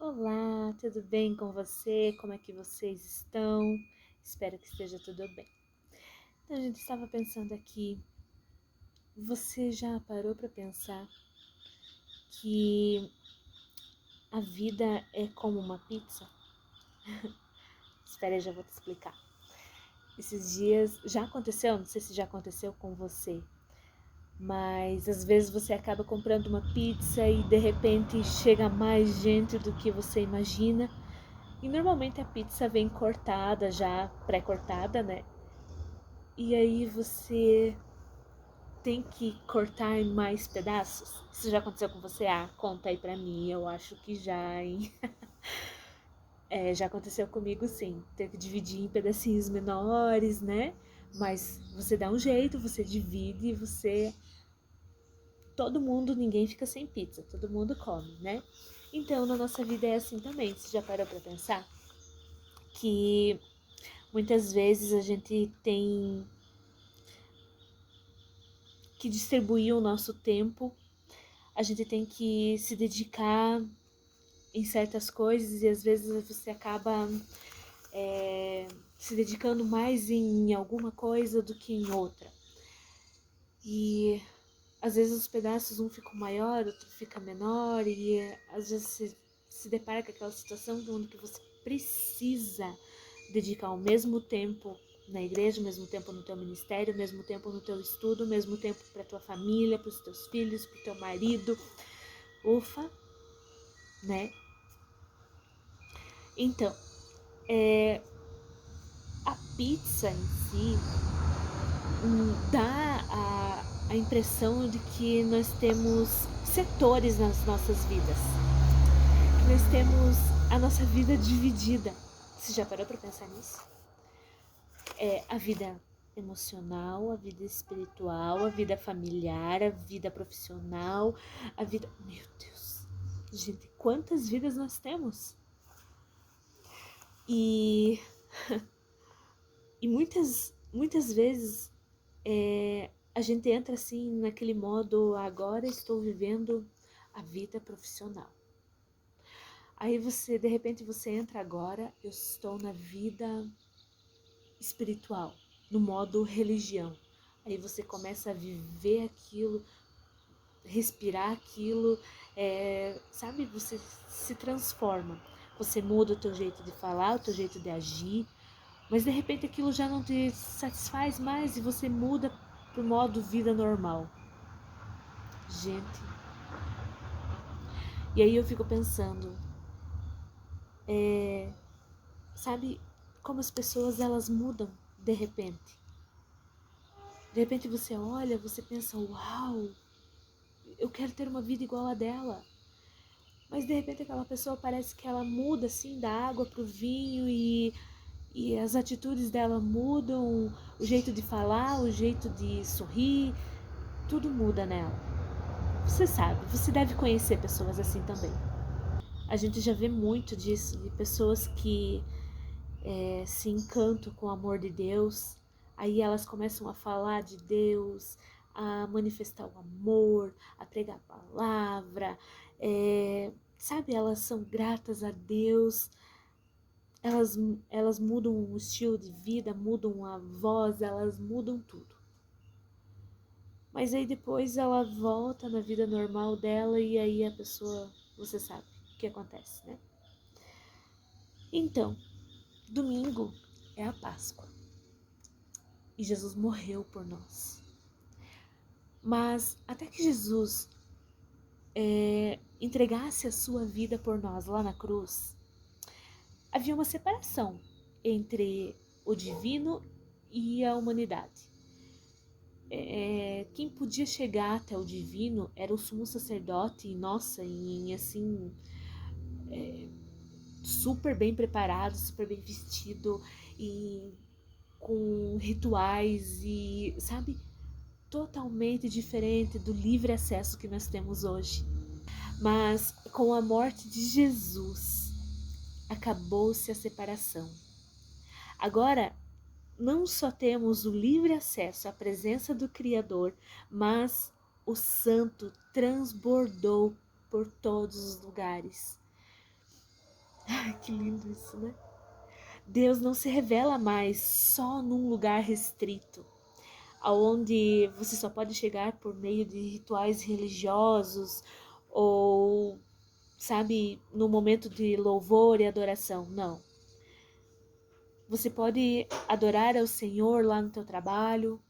Olá, tudo bem com você? Como é que vocês estão? Espero que esteja tudo bem. Então, a gente estava pensando aqui, você já parou para pensar que a vida é como uma pizza? Espera aí, já vou te explicar. Esses dias já aconteceu, não sei se já aconteceu com você, mas às vezes você acaba comprando uma pizza e de repente chega mais gente do que você imagina. E normalmente a pizza vem cortada, já pré-cortada, né? E aí você tem que cortar em mais pedaços? Isso já aconteceu com você? Ah, conta aí pra mim, eu acho que já, hein? É, já aconteceu comigo sim. Ter que dividir em pedacinhos menores, né? Mas você dá um jeito, você divide e você. Todo mundo, ninguém fica sem pizza, todo mundo come, né? Então na nossa vida é assim também. Você já parou pra pensar? Que muitas vezes a gente tem que distribuir o nosso tempo, a gente tem que se dedicar em certas coisas e às vezes você acaba se dedicando mais em alguma coisa do que em outra. E às vezes os pedaços um ficam maior, outro fica menor e às vezes você se depara com aquela situação onde você precisa dedicar o mesmo tempo na igreja, o mesmo tempo no teu ministério, o mesmo tempo no teu estudo, o mesmo tempo para tua família, para os teus filhos, para o teu marido. Ufa, né? Então, a pizza em si dá a impressão de que nós temos setores nas nossas vidas. Que nós temos a nossa vida dividida. Você já parou para pensar nisso? É a vida emocional, a vida espiritual, a vida familiar, a vida profissional, a vida. Meu Deus! Gente, quantas vidas nós temos? E, e muitas vezes a gente entra assim naquele modo agora estou vivendo a vida profissional. Aí você, de repente você entra agora, eu estou na vida espiritual, no modo religião. Aí você começa a viver aquilo, respirar aquilo, sabe? Você se transforma. Você muda o teu jeito de falar, o teu jeito de agir, mas de repente aquilo já não te satisfaz mais e você muda pro modo vida normal. Gente, e aí eu fico pensando, sabe como as pessoas elas mudam de repente. De repente você olha, você pensa, uau, eu quero ter uma vida igual a dela. Mas de repente aquela pessoa parece que ela muda assim da água pro vinho e as atitudes dela mudam, o jeito de falar, o jeito de sorrir, tudo muda nela. Você sabe, você deve conhecer pessoas assim também. A gente já vê muito disso, de pessoas que se encantam com o amor de Deus, aí elas começam a falar de Deus, a manifestar o amor, a pregar a palavra, sabe, elas são gratas a Deus, elas, elas mudam o estilo de vida, mudam a voz, elas mudam tudo. Mas aí depois ela volta na vida normal dela e aí a pessoa, você sabe o que acontece, né? Então, domingo é a Páscoa e Jesus morreu por nós. Mas até que Jesus entregasse a sua vida por nós lá na cruz, havia uma separação entre o divino e a humanidade. Quem podia chegar até o divino era o sumo sacerdote, e nossa, em assim, super bem preparado, super bem vestido, e com rituais e, sabe, totalmente diferente do livre acesso que nós temos hoje. Mas com a morte de Jesus, acabou-se a separação. Agora, não só temos o livre acesso à presença do Criador, mas o Santo transbordou por todos os lugares. Ai, que lindo isso, né? Deus não se revela mais só num lugar restrito, aonde você só pode chegar por meio de rituais religiosos ou, sabe, no momento de louvor e adoração. Não. Você pode adorar ao Senhor lá no teu trabalho,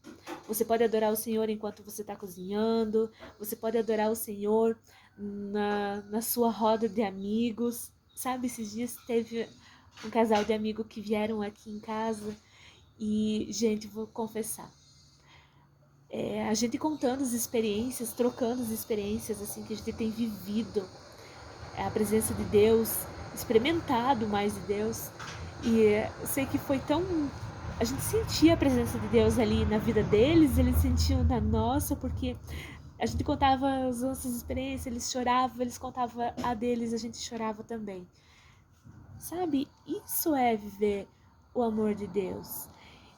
você pode adorar o Senhor enquanto você está cozinhando, você pode adorar o Senhor na sua roda de amigos. Sabe, esses dias teve um casal de amigos que vieram aqui em casa e, gente, vou confessar, a gente contando as experiências, trocando as experiências assim que a gente tem vivido, a presença de Deus, experimentado mais de Deus. E eu sei que foi tão. A gente sentia a presença de Deus ali na vida deles, eles sentiam na nossa, porque a gente contava as nossas experiências, eles choravam, eles contavam a deles, a gente chorava também. Sabe? Isso é viver o amor de Deus.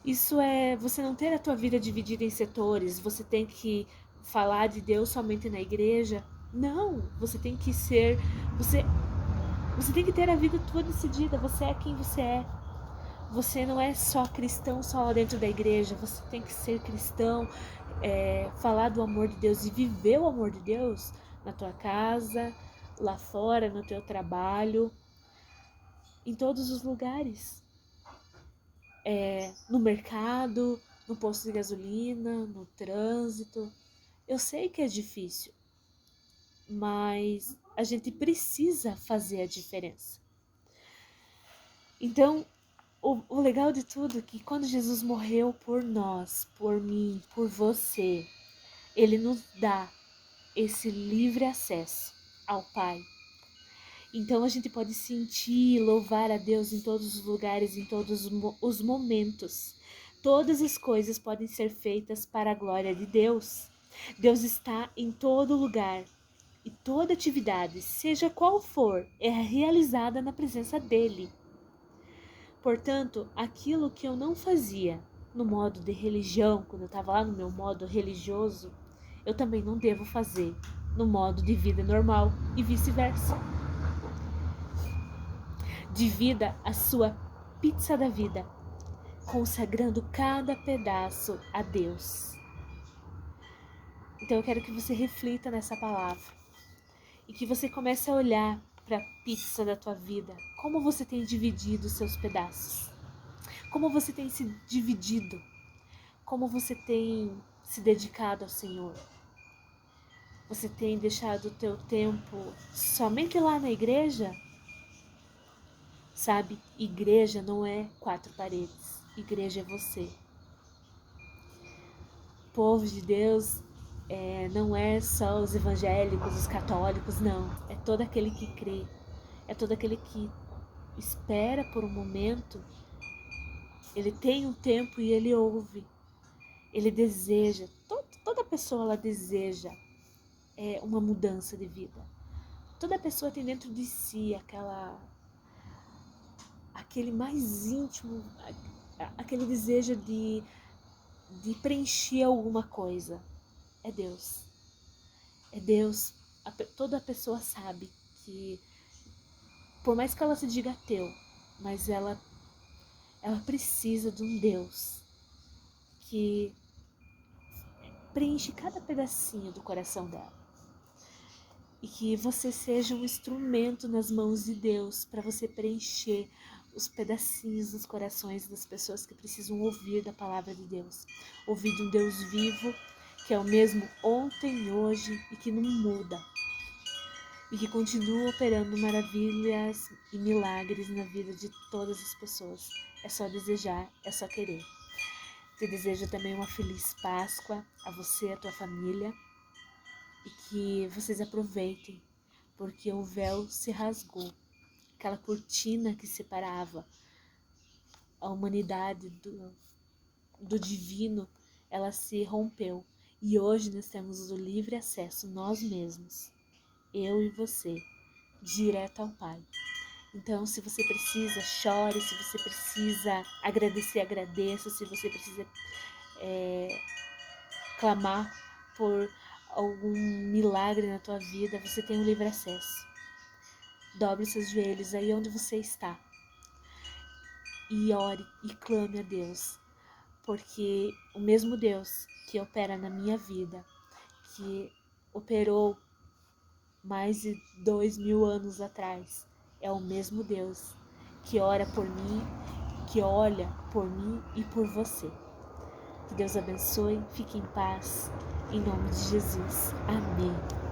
Isso é você não ter a tua vida dividida em setores, você tem que falar de Deus somente na igreja. Não, você tem que ser, você você tem que ter a vida tua decidida, você é quem você é. Você não é só cristão só lá dentro da igreja, você tem que ser cristão, falar do amor de Deus e viver o amor de Deus na tua casa, lá fora, no teu trabalho, em todos os lugares. No mercado, no posto de gasolina, no trânsito. Eu sei que é difícil, mas a gente precisa fazer a diferença. Então, o legal de tudo é que quando Jesus morreu por nós, por mim, por você, ele nos dá esse livre acesso ao Pai. Então a gente pode sentir e louvar a Deus em todos os lugares, em todos os momentos. Todas as coisas podem ser feitas para a glória de Deus. Deus está em todo lugar e toda atividade, seja qual for, é realizada na presença dEle. Portanto, aquilo que eu não fazia no modo de religião, quando eu estava lá no meu modo religioso, eu também não devo fazer no modo de vida normal e vice-versa. Divida a sua pizza da vida, consagrando cada pedaço a Deus. Então eu quero que você reflita nessa palavra e que você comece a olhar para a pizza da tua vida, como você tem dividido os seus pedaços, como você tem se dividido, como você tem se dedicado ao Senhor. Você tem deixado o teu tempo somente lá na igreja? Sabe, igreja não é quatro paredes, igreja é você. O povo de Deus não é só os evangélicos, os católicos, não. É todo aquele que crê, é todo aquele que espera por um momento, ele tem um tempo e ele ouve, ele deseja, toda pessoa ela deseja uma mudança de vida. Toda pessoa tem dentro de si aquele mais íntimo, aquele desejo de preencher alguma coisa. É Deus. É Deus. Toda pessoa sabe que, por mais que ela se diga ateu, mas ela precisa de um Deus que preenche cada pedacinho do coração dela. E que você seja um instrumento nas mãos de Deus para você preencher os pedacinhos dos corações das pessoas que precisam ouvir da palavra de Deus. Ouvir de um Deus vivo, que é o mesmo ontem, hoje e que não muda. E que continua operando maravilhas e milagres na vida de todas as pessoas. É só desejar, é só querer. Te desejo também uma feliz Páscoa a você e a tua família. E que vocês aproveitem, porque o véu se rasgou. Aquela cortina que separava a humanidade do divino, ela se rompeu. E hoje nós temos o livre acesso, nós mesmos, eu e você, direto ao Pai. Então, se você precisa, chore. Se você precisa agradecer, agradeça. Se você precisa clamar por algum milagre na tua vida, você tem um livre acesso. Dobre seus joelhos aí onde você está e ore e clame a Deus, porque o mesmo Deus que opera na minha vida, que operou mais de 2000 anos atrás, é o mesmo Deus que ora por mim, que olha por mim e por você. Que Deus abençoe, fique em paz, em nome de Jesus. Amém.